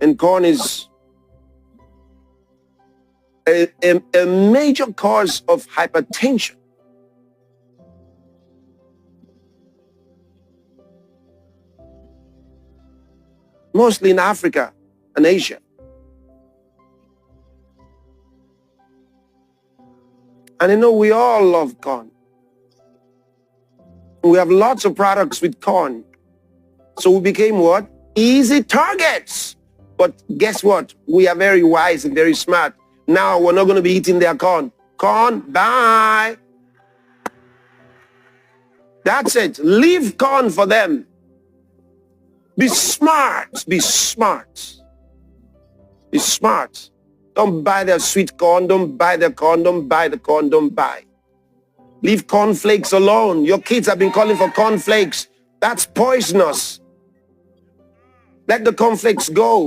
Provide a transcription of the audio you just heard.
And corn is a major cause of hypertension. Mostly in Africa and Asia. And we all love corn. We have lots of products with corn. So we became what? Easy targets. But guess what? We are very wise and very smart. Now we're not going to be eating their corn. Corn, bye. That's it. Leave corn for them. Be smart. Be smart. Be smart. Don't buy their sweet corn. Don't buy their corn. Don't buy the corn. Don't buy. Leave cornflakes alone. Your kids have been calling for cornflakes. That's poisonous. Let the cornflakes go.